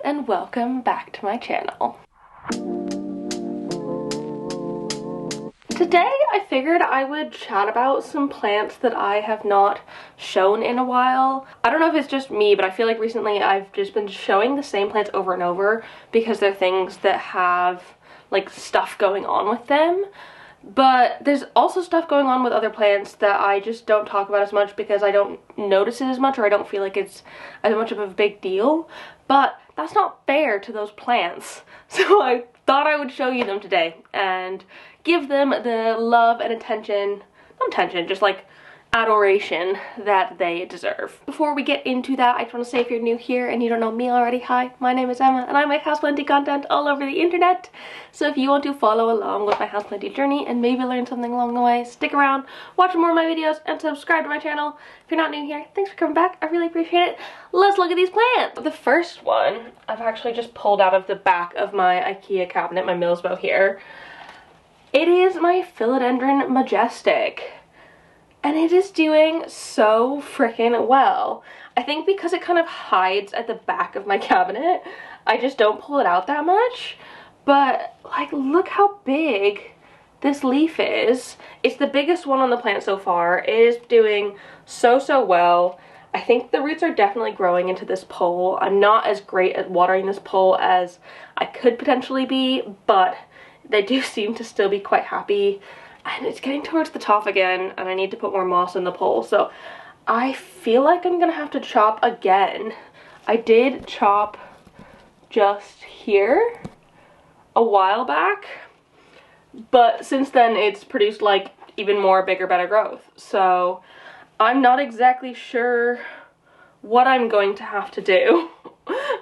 and welcome back to my channel. Today I figured I would chat about some plants that I have not shown in a while. I don't know if it's just me, but I feel like recently I've just been showing the same plants over and over because they're things that have like stuff going on with them. But there's also stuff going on with other plants that I just don't talk about as much because I don't notice it as much, or I don't feel like it's as much of a big deal. But that's not fair to those plants. So I thought I would show you them today and give them the love and attention, not attention, just like adoration that they deserve. Before we get into that, I just want to say, if you're new here and you don't know me already, hi, my name is Emma and I make houseplanty content all over the internet. So if you want to follow along with my houseplanty journey and maybe learn something along the way, stick around, watch more of my videos, and subscribe to my channel. If you're not new here, thanks for coming back. I really appreciate it. Let's look at these plants. The first one I've actually just pulled out of the back of my IKEA cabinet, my Millsbo here. It is my Philodendron Majestic. And it is doing so freaking well. I think because it kind of hides at the back of my cabinet, I just don't pull it out that much. But like, look how big this leaf is. It's the biggest one on the plant so far. It is doing so well. I think the roots are definitely growing into this pole. I'm not as great at watering this pole as I could potentially be, but they do seem to still be quite happy. And it's getting towards the top again, and I need to put more moss in the pole, so I feel like I'm gonna have to chop again. I did chop just here a while back, but since then it's produced like even more bigger, better growth. So I'm not exactly sure what I'm going to have to do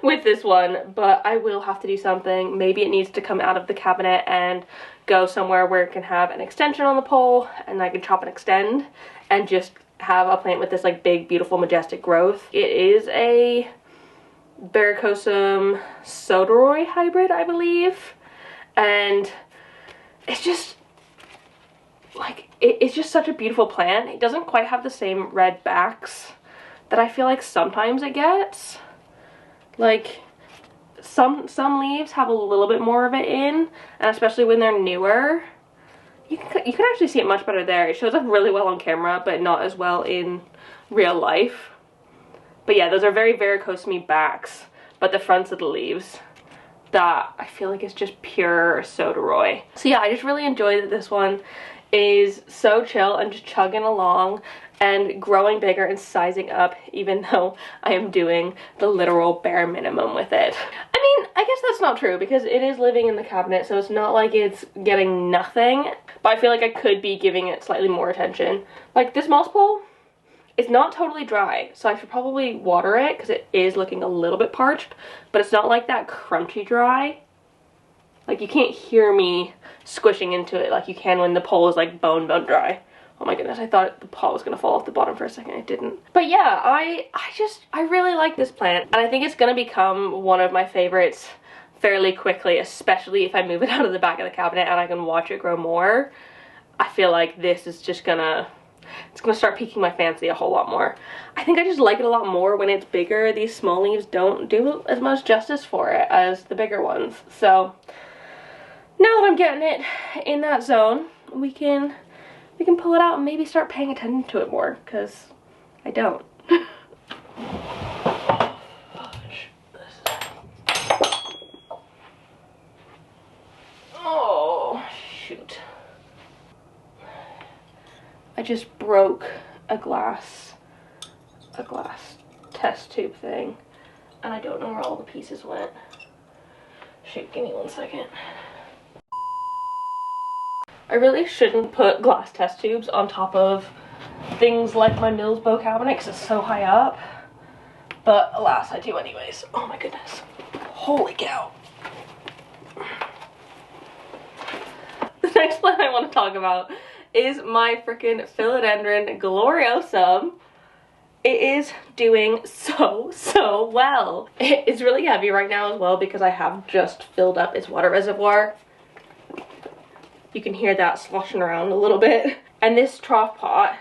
with this one, but I will have to do something. Maybe it needs to come out of the cabinet and go somewhere where it can have an extension on the pole and I can chop and extend and just have a plant with this like big, beautiful, majestic growth. It is a Gloriosum Sodoroi hybrid, I believe, and it's just like, it's just such a beautiful plant. It doesn't quite have the same red backs that I feel like sometimes it gets. Like, some leaves have a little bit more of it in, and especially when they're newer, you can actually see it much better there. It shows up really well on camera, but not as well in real life. But yeah, those are very varicose-me backs, but the fronts of the leaves, that I feel like is just pure Sodoroi. So yeah, I just really enjoy that this one is so chill and just chugging along and growing bigger and sizing up, even though I am doing the literal bare minimum with it. I mean, I guess that's not true because it is living in the cabinet, so it's not like it's getting nothing, but I feel like I could be giving it slightly more attention. Like this moss pole, it's not totally dry, so I should probably water it because it is looking a little bit parched, but it's not like that crunchy dry. Like, you can't hear me squishing into it like you can when the pole is like bone dry. Oh my goodness, I thought the pot was gonna fall off the bottom for a second. It didn't. But yeah, I really like this plant, and I think it's gonna become one of my favorites fairly quickly, especially if I move it out of the back of the cabinet and I can watch it grow more. I feel like this is just gonna, it's gonna start piquing my fancy a whole lot more. I think I just like it a lot more when it's bigger. These small leaves don't do as much justice for it as the bigger ones. So now that I'm getting it in that zone, we can pull it out and maybe start paying attention to it more, because I don't. Oh, shoot. I just broke a glass test tube thing, and I don't know where all the pieces went. Shoot, give me 1 second. I really shouldn't put glass test tubes on top of things like my Millsbo cabinet because it's so high up. But alas, I do anyways. Oh my goodness. Holy cow. The next plant I want to talk about is my freaking Philodendron Gloriosum. It is doing so well. It's really heavy right now as well because I have just filled up its water reservoir. You can hear that sloshing around a little bit. And this trough pot,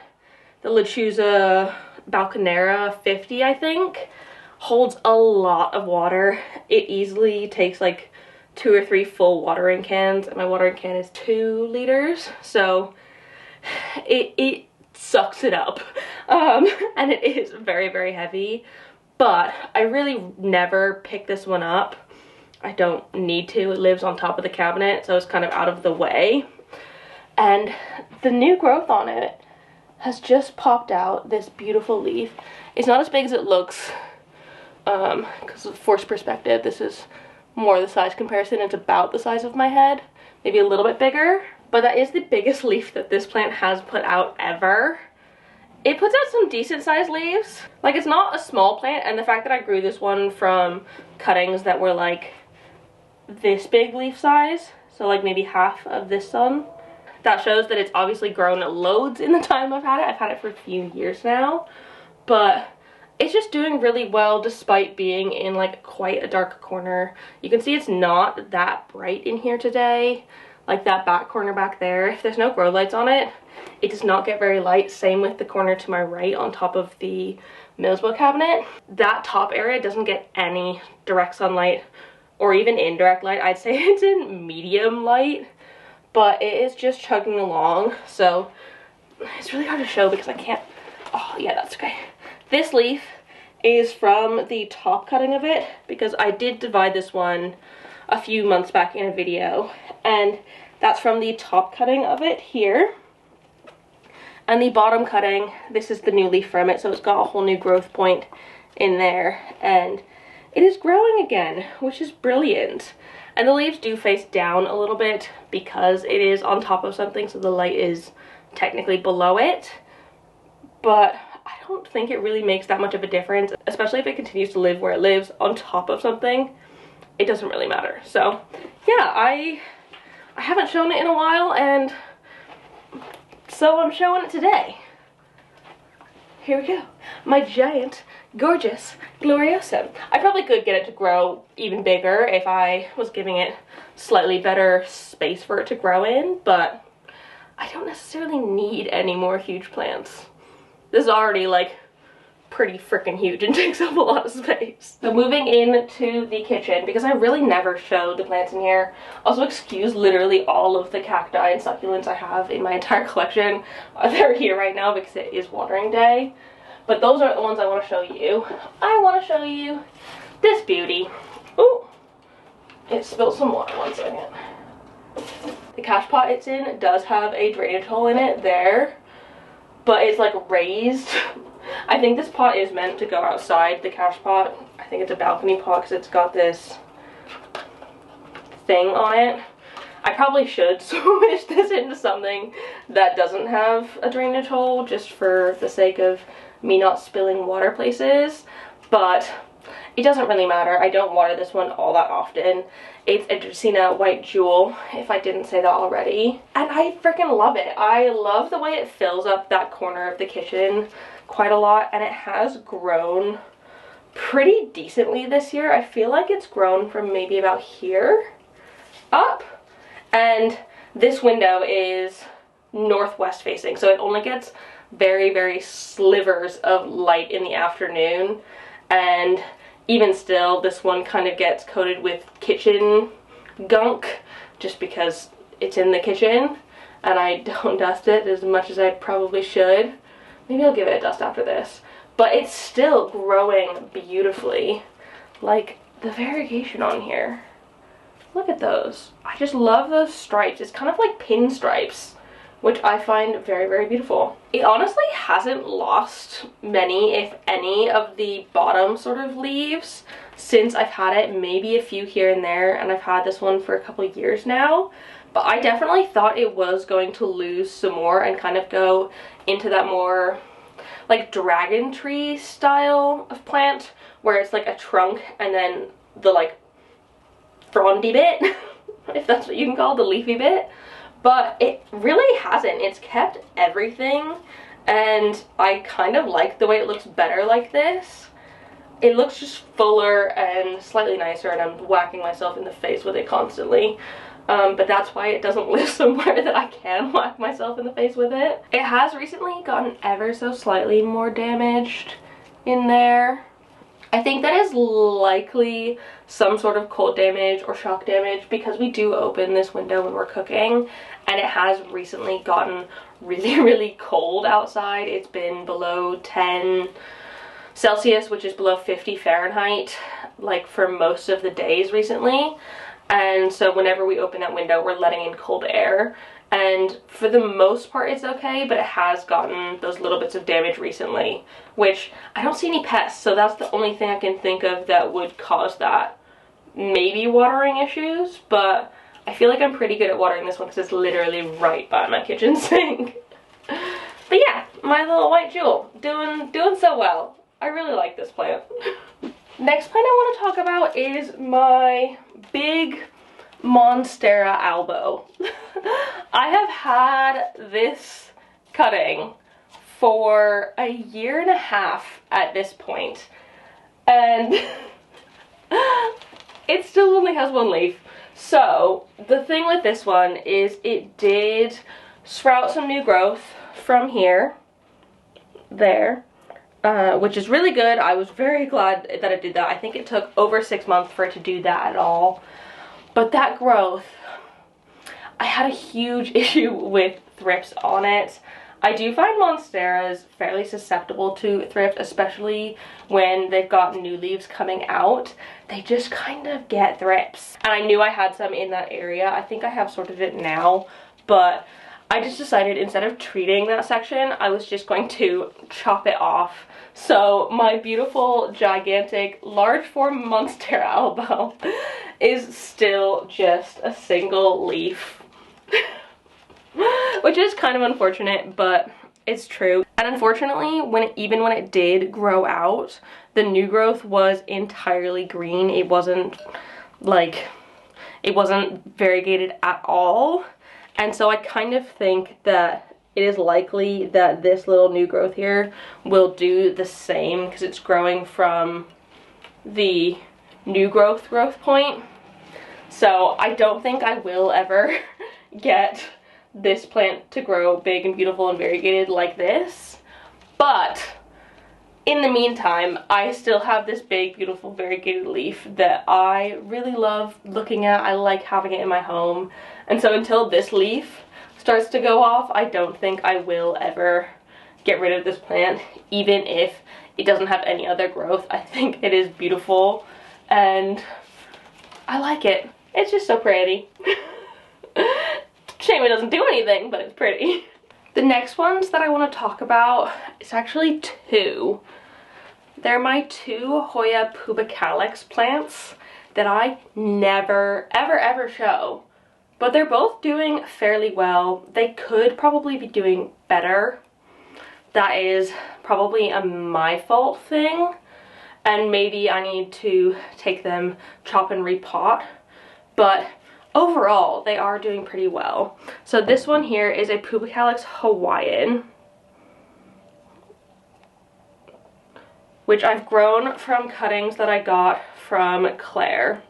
the Lechuza Balconera 50, I think, holds a lot of water. It easily takes like 2 or 3 full watering cans, and my watering can is 2 liters, so it sucks it up. And it is very, very heavy, but I really never pick this one up. I don't need to. It lives on top of the cabinet, so it's kind of out of the way. And the new growth on it has just popped out this beautiful leaf. It's not as big as it looks, because of forced perspective. This is more the size comparison. It's about the size of my head, maybe a little bit bigger, but that is the biggest leaf that this plant has put out ever. It puts out some decent sized leaves. Like, it's not a small plant, and the fact that I grew this one from cuttings that were like this big leaf size, so like maybe half of this one, that shows that it's obviously grown loads in the time I've had it. I've had it for a few years now, but it's just doing really well despite being in like quite a dark corner. You can see it's not that bright in here today, like that back corner back there. If there's no grow lights on it, it does not get very light. Same with the corner to my right on top of the Millsbo cabinet. That top area doesn't get any direct sunlight or even indirect light. I'd say it's in medium light, but it is just chugging along. So it's really hard to show because I can't. Oh yeah, that's okay. This leaf is from the top cutting of it, because I did divide this one a few months back in a video, and that's from the top cutting of it here. And the bottom cutting, this is the new leaf from it, so it's got a whole new growth point in there, and it is growing again, which is brilliant. And the leaves do face down a little bit because it is on top of something, so the light is technically below it, but I don't think it really makes that much of a difference, especially if it continues to live where it lives on top of something. It doesn't really matter. So yeah, I haven't shown it in a while, and so I'm showing it today. Here we go. My giant, gorgeous Gloriosum. I probably could get it to grow even bigger if I was giving it slightly better space for it to grow in, but I don't necessarily need any more huge plants. This is already like pretty freaking huge and takes up a lot of space. So moving into the kitchen, because I really never showed the plants in here. Also, excuse literally all of the cacti and succulents I have in my entire collection. They're here right now because it is watering day. But those are the ones I want to show you. I want to show you this beauty. Ooh, it spilled some water, 1 second. The cash pot it's in does have a drainage hole in it there, but it's like raised. I think this pot is meant to go outside, the cash pot. I think it's a balcony pot because it's got this thing on it. I probably should switch this into something that doesn't have a drainage hole, just for the sake of me not spilling water places, but it doesn't really matter. I don't water this one all that often. It's a Dracaena white jewel, if I didn't say that already. And I freaking love it. I love the way it fills up that corner of the kitchen quite a lot, and it has grown pretty decently this year. I feel like it's grown from maybe about here up, and this window is northwest facing, so it only gets very, very slivers of light in the afternoon, and even still, this one kind of gets coated with kitchen gunk just because it's in the kitchen, and I don't dust it as much as I probably should. Maybe I'll give it a dust after this. But it's still growing beautifully. Like, the variegation on here. Look at those. I just love those stripes. It's kind of like pinstripes, which I find very, very beautiful. It honestly hasn't lost many, if any, of the bottom sort of leaves since I've had it. Maybe a few here and there, and I've had this one for a couple of years now. But I definitely thought it was going to lose some more and kind of go into that more like dragon tree style of plant, where it's like a trunk and then the like frondy bit, if that's what you can call the leafy bit. But it really hasn't. It's kept everything, and I kind of like the way it looks better like this. It looks just fuller and slightly nicer, and I'm whacking myself in the face with it constantly. But that's why it doesn't live somewhere that I can whack myself in the face with it. It has recently gotten ever so slightly more damaged in there. I think that is likely some sort of cold damage or shock damage because we do open this window when we're cooking, and it has recently gotten really, really cold outside. It's been below 10 Celsius, which is below 50 Fahrenheit, like for most of the days recently. And so whenever we open that window, we're letting in cold air. And for the most part it's okay, but it has gotten those little bits of damage recently, which I don't see any pests, so that's the only thing I can think of that would cause that. Maybe watering issues, but I feel like I'm pretty good at watering this one because it's literally right by my kitchen sink. But yeah, my little white jewel, doing so well. I really like this plant. Next plant I want to talk about is my big Monstera Albo. I have had this cutting for a year and a half at this point, and it still only has one leaf. So the thing with this one is it did sprout some new growth from here, there, which is really good. I was very glad that it did that. I think it took over 6 months for it to do that at all. But that growth, I had a huge issue with thrips on it. I do find Monsteras fairly susceptible to thrips, especially when they've got new leaves coming out. They just kind of get thrips. And I knew I had some in that area. I think I have sorted it now, but I just decided instead of treating that section, I was just going to chop it off. So my beautiful, gigantic, large form Monstera Albo is still just a single leaf. Which is kind of unfortunate, but it's true. And unfortunately, even when it did grow out, the new growth was entirely green. It wasn't variegated at all. And so I kind of think that it is likely that this little new growth here will do the same because it's growing from the new growth point. So I don't think I will ever get this plant to grow big and beautiful and variegated like this. But in the meantime, I still have this big, beautiful, variegated leaf that I really love looking at. I like having it in my home. And so until this leaf starts to go off, I don't think I will ever get rid of this plant, even if it doesn't have any other growth. I think it is beautiful and I like it. It's just so pretty. Shame it doesn't do anything, but it's pretty. The next ones that I want to talk about is actually two. They're my two Hoya Pubicalyx plants that I never, ever show. But they're both doing fairly well. They could probably be doing better. That is probably a my fault thing. And maybe I need to take them, chop and repot. But overall, they are doing pretty well. So this one here is a Pubicalyx Hawaiian, which I've grown from cuttings that I got from Claire.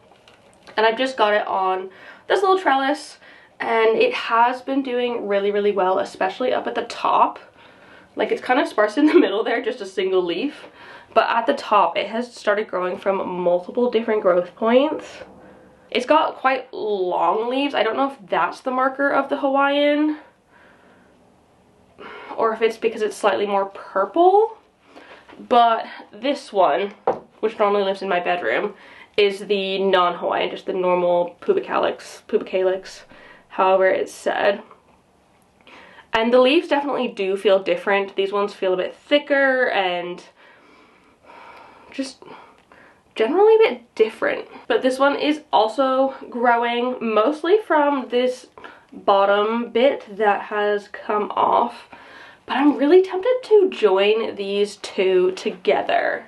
And I've just got it on this little trellis, and it has been doing really, really well, especially up at the top. Like, it's kind of sparse in the middle there, just a single leaf. But at the top, it has started growing from multiple different growth points. It's got quite long leaves. I don't know if that's the marker of the Hawaiian, or if it's because it's slightly more purple. But this one, which normally lives in my bedroom, is the non-Hawaiian, just the normal Pubicalyx, however it's said. And the leaves definitely do feel different. These ones feel a bit thicker and just generally a bit different. But this one is also growing mostly from this bottom bit that has come off. But I'm really tempted to join these two together.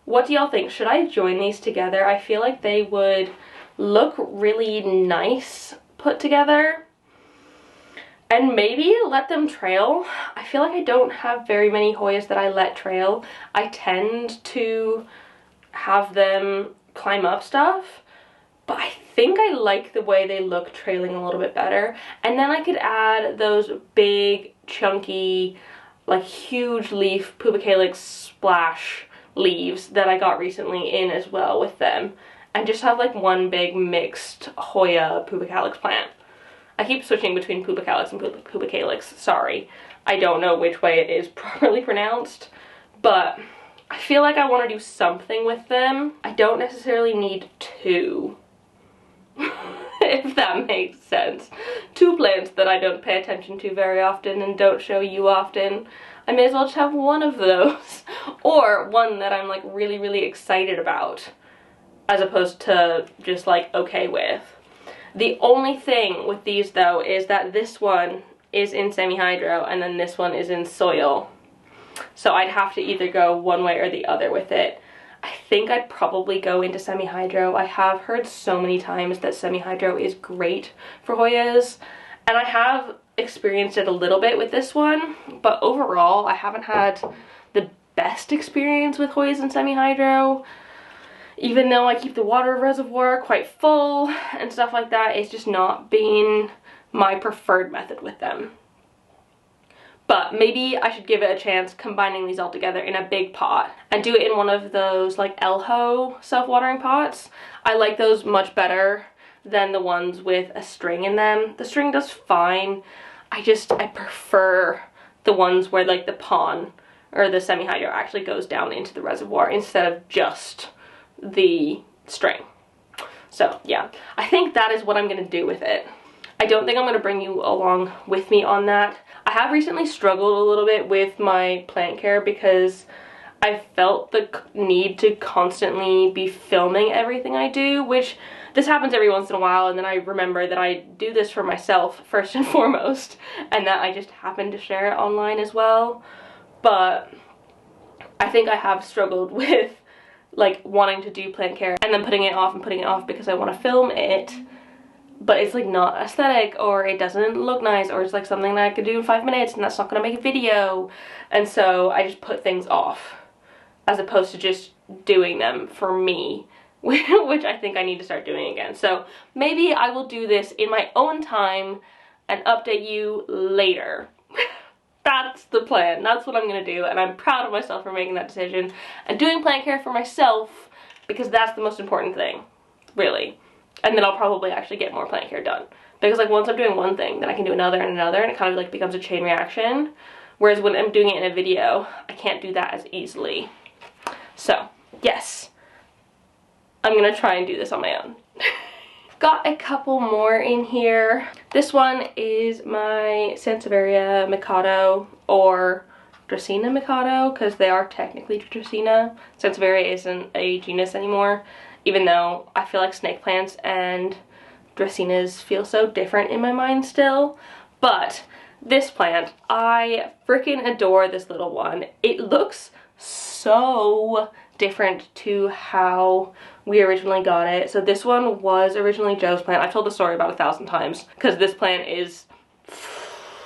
What do y'all think? Should I join these together? I feel like they would look really nice put together. And maybe let them trail. I feel like I don't have very many Hoyas that I let trail. I tend to have them climb up stuff. But I think I like the way they look trailing a little bit better. And then I could add those big, chunky, like huge leaf Pubicalyx splash leaves that I got recently in as well with them, and just have like one big mixed Hoya Pubicalyx plant. I keep switching between Pubicalyx and Pubicalyx, sorry. I don't know which way it is properly pronounced, but I feel like I want to do something with them. I don't necessarily need two, if that makes sense. Two plants that I don't pay attention to very often and don't show you often. I may as well just have one of those, or one that I'm like really, really excited about, as opposed to just like okay with. The only thing with these though is that this one is in semi-hydro and then this one is in soil. So I'd have to either go one way or the other with it. I think I'd probably go into semi-hydro. I have heard so many times that semi-hydro is great for Hoyas, and I have experienced it a little bit with this one, but overall I haven't had the best experience with Hoyas in semi-hydro. Even though I keep the water reservoir quite full and stuff like that, it's just not been my preferred method with them. But maybe I should give it a chance combining these all together in a big pot and do it in one of those like Elho self-watering pots. I like those much better than the ones with a string in them. The string does fine. I prefer the ones where like the pond or the semi-hydro actually goes down into the reservoir instead of just the string. So yeah, I think that is what I'm gonna do with it. I don't think I'm gonna bring you along with me on that. I have recently struggled a little bit with my plant care because I felt the need to constantly be filming everything I do, which this happens every once in a while, and then I remember that I do this for myself first and foremost, and that I just happen to share it online as well. But I think I have struggled with like wanting to do plant care and then putting it off because I want to film it, but it's like not aesthetic, or it doesn't look nice, or it's like something that I could do in 5 minutes and that's not gonna make a video, and so I just put things off as opposed to just doing them for me, which I think I need to start doing again. So maybe I will do this in my own time and update you later. That's the plan. That's what I'm gonna do, and I'm proud of myself for making that decision and doing plant care for myself, because that's the most important thing, really. And then I'll probably actually get more plant care done, because like once I'm doing one thing, then I can do another and another, and it kind of like becomes a chain reaction. Whereas when I'm doing it in a video, I can't do that as easily. So yes, I'm gonna try and do this on my own. Got a couple more in here. This one is my Sanevieria Mikado, or Dracaena Mikado, because they are technically Dracaena. Sanevieria isn't a genus anymore, even though I feel like snake plants and Dracaenas feel so different in my mind still. But this plant, I freaking adore this little one. It looks so different to how we originally got it. So this one was originally Joe's plant. I've told the story about 1,000 times because this plant is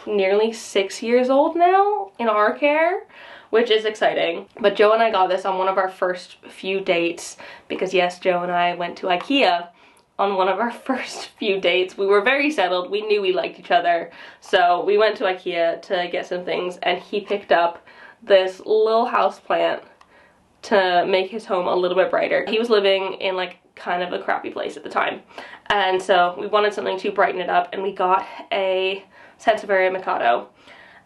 nearly 6 years old now in our care, which is exciting. But Joe and I got this on one of our first few dates, because yes, Joe and I went to IKEA on one of our first few dates. We were very settled. We knew we liked each other. So we went to IKEA to get some things, and he picked up this little house plant to make his home a little bit brighter. He was living in like kind of a crappy place at the time, and so we wanted something to brighten it up, and we got a Sanevieria Mikado.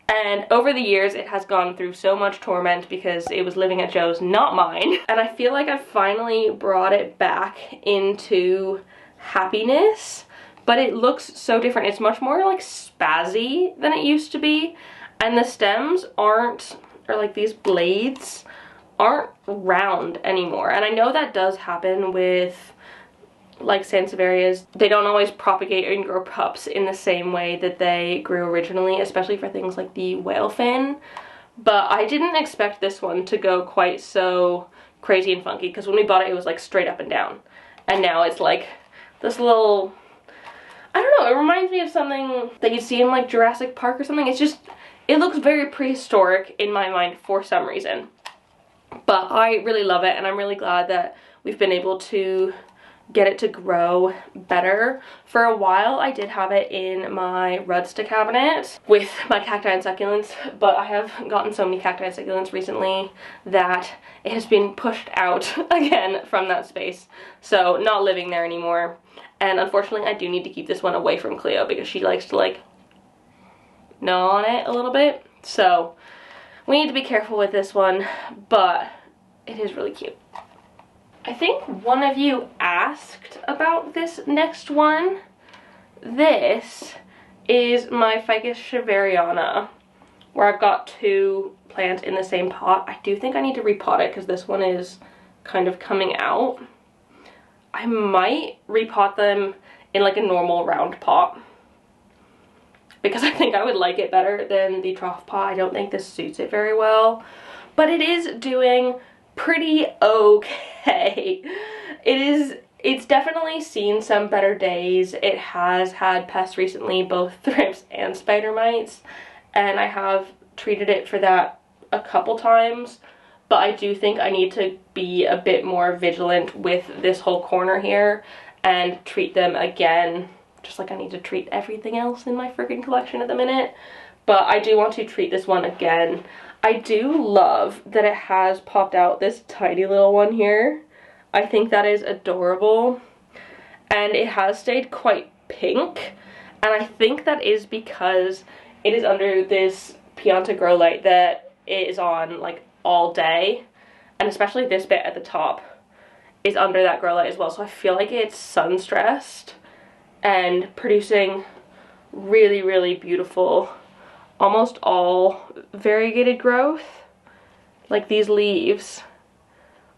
And over the years it has gone through so much torment because it was living at Joe's, not mine, and I feel like I've finally brought it back into happiness, but it looks so different. It's much more like spazzy than it used to be, and the stems aren't, or like these blades aren't round anymore. And I know that does happen with like Sansevierias. They don't always propagate and grow pups in the same way that they grew originally, especially for things like the whale fin. But I didn't expect this one to go quite so crazy and funky, because when we bought it, it was like straight up and down. And now it's like this little, I don't know, it reminds me of something that you'd see in like Jurassic Park or something. It's just, it looks very prehistoric in my mind for some reason. But I really love it, and I'm really glad that we've been able to get it to grow better. For a while I did have it in my Rudsta cabinet with my cacti and succulents, but I have gotten so many cacti and succulents recently that it has been pushed out again from that space, so not living there anymore. And unfortunately I do need to keep this one away from Cleo because she likes to like gnaw on it a little bit, so we need to be careful with this one, but it is really cute. I think one of you asked about this next one. This is my Ficus Shiveriana, where I've got two plants in the same pot. I do think I need to repot it because this one is kind of coming out. I might repot them in like a normal round pot because I think I would like it better than the trough pot. I don't think this suits it very well, but it is doing pretty okay. It's definitely seen some better days. It has had pests recently, both thrips and spider mites, and I have treated it for that a couple times, but I do think I need to be a bit more vigilant with this whole corner here and treat them again, just like I need to treat everything else in my freaking collection at the minute. But I do want to treat this one again. I do love that it has popped out this tiny little one here. I think that is adorable. And it has stayed quite pink. And I think that is because it is under this Pianta grow light that is on like all day. And especially this bit at the top is under that grow light as well. So I feel like it's sun stressed and producing really, really beautiful, almost all variegated growth. Like these leaves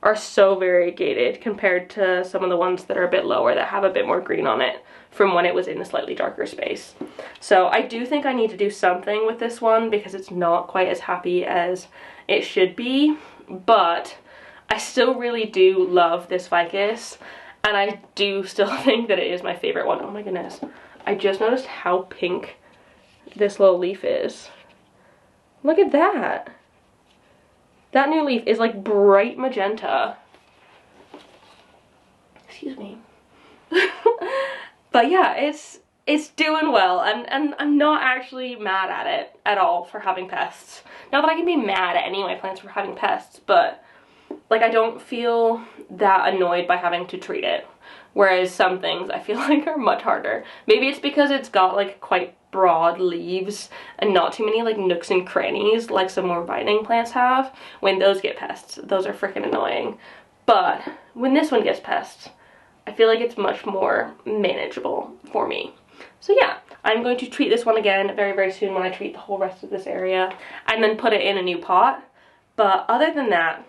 are so variegated compared to some of the ones that are a bit lower that have a bit more green on it from when it was in a slightly darker space. So I do think I need to do something with this one because it's not quite as happy as it should be, but I still really do love this ficus, and I do still think that it is my favorite one. Oh my goodness, I just noticed how pink this little leaf is. Look at that. That new leaf is like bright magenta. Excuse me. But yeah, it's doing well, and I'm not actually mad at it at all for having pests. Not that I can be mad at any of my plants for having pests, but like I don't feel that annoyed by having to treat it. Whereas some things I feel like are much harder. Maybe it's because it's got like quite broad leaves and not too many like nooks and crannies like some more vining plants have. When those get pests, those are freaking annoying. But when this one gets pests, I feel like it's much more manageable for me. So yeah, I'm going to treat this one again very, very soon when I treat the whole rest of this area and then put it in a new pot. But other than that,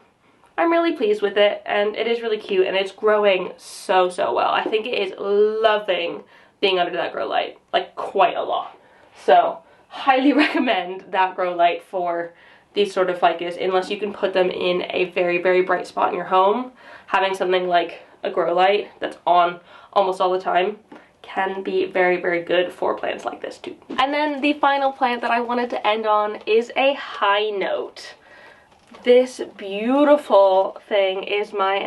I'm really pleased with it, and it is really cute, and it's growing so, so well. I think it is loving being under that grow light, like quite a lot. So highly recommend that grow light for these sort of ficus, unless you can put them in a very, very bright spot in your home. Having something like a grow light that's on almost all the time can be very, very good for plants like this too. And then the final plant that I wanted to end on is a high note. This beautiful thing is my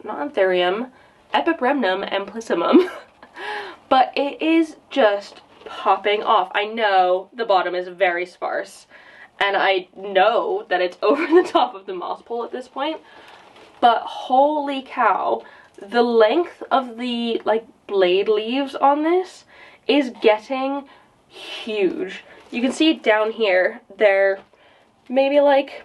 Epipremnum Amplissimum. But it is just popping off. I know the bottom is very sparse, and I know that it's over the top of the moss pole at this point, but holy cow, the length of the like blade leaves on this is getting huge. You can see down here, they're maybe like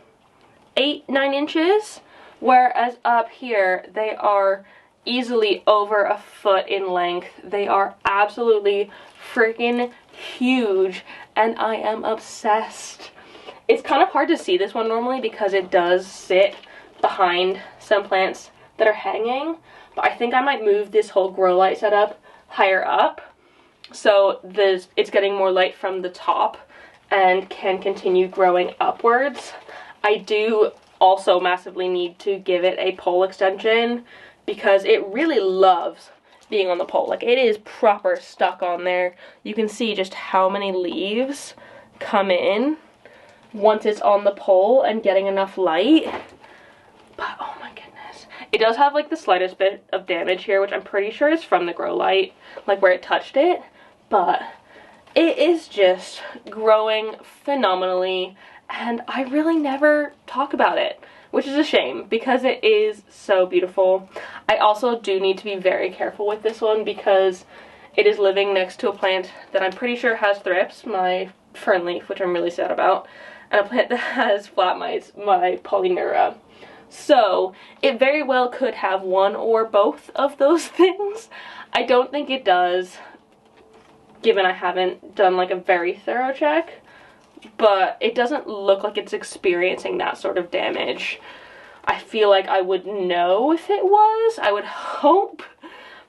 8-9 inches, whereas up here they are easily over a foot in length. They are absolutely freaking huge, and I am obsessed. It's kind of hard to see this one normally because it does sit behind some plants that are hanging, but I think I might move this whole grow light setup higher up so it's getting more light from the top and can continue growing upwards. I do also massively need to give it a pole extension because it really loves being on the pole. Like, it is proper stuck on there. You can see just how many leaves come in once it's on the pole and getting enough light. But oh my goodness, It does have like the slightest bit of damage here, which I'm pretty sure is from the grow light, like where it touched it, but it is just growing phenomenally, and I really never talk about it, which is a shame because it is so beautiful. I also do need to be very careful with this one because it is living next to a plant that I'm pretty sure has thrips, my fern leaf, which I'm really sad about, and a plant that has flat mites, my Polyneura. So it very well could have one or both of those things. I don't think it does, given I haven't done like a very thorough check, but it doesn't look like it's experiencing that sort of damage. I feel like I would know if it was, I would hope,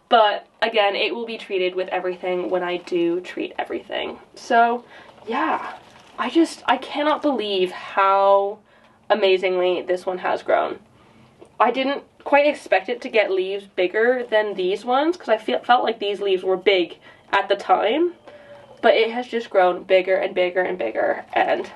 but again, it will be treated with everything when I do treat everything. So yeah, I cannot believe how amazingly this one has grown. I didn't quite expect it to get leaves bigger than these ones because I felt like these leaves were big at the time, but it has just grown bigger and bigger and bigger, and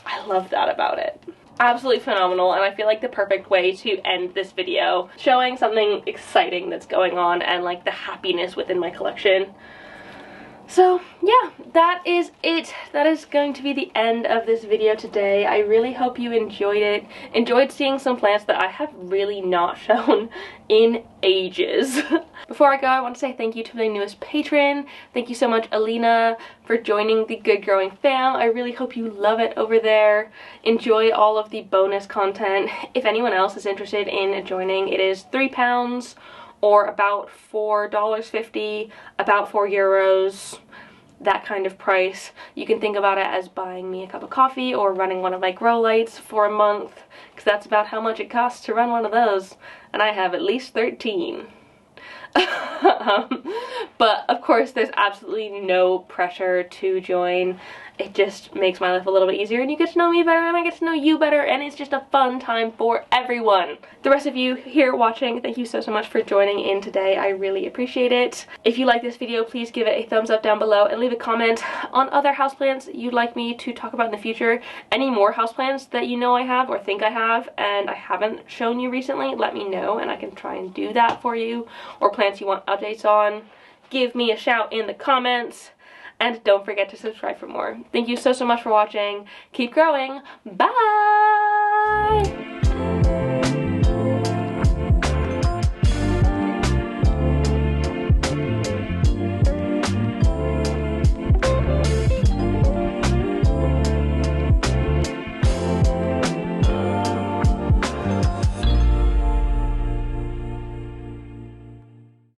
I love that about it. Absolutely phenomenal, and I feel like the perfect way to end this video, showing something exciting that's going on and like the happiness within my collection. So yeah, that is it. That is going to be the end of this video today. I really hope you enjoyed it. Enjoyed seeing some plants that I have really not shown in ages. Before I go, I want to say thank you to my newest patron. Thank you so much, Alina, for joining the Good Growing fam. I really hope you love it over there. Enjoy all of the bonus content. If anyone else is interested in joining, it is £3 or about $4.50, about €4, that kind of price. You can think about it as buying me a cup of coffee or running one of my grow lights for a month, because that's about how much it costs to run one of those, and I have at least 13. But of course there's absolutely no pressure to join. It just makes my life a little bit easier, and you get to know me better and I get to know you better, and it's just a fun time for everyone. The rest of you here watching, thank you so much for joining in today. I really appreciate it. If you like this video, please give it a thumbs up down below and leave a comment on other houseplants you'd like me to talk about in the future. Any more houseplants that you know I have or think I have and I haven't shown you recently, let me know and I can try and do that for you. Or plants you want updates on, give me a shout in the comments. And don't forget to subscribe for more. Thank you so much for watching. Keep growing. Bye!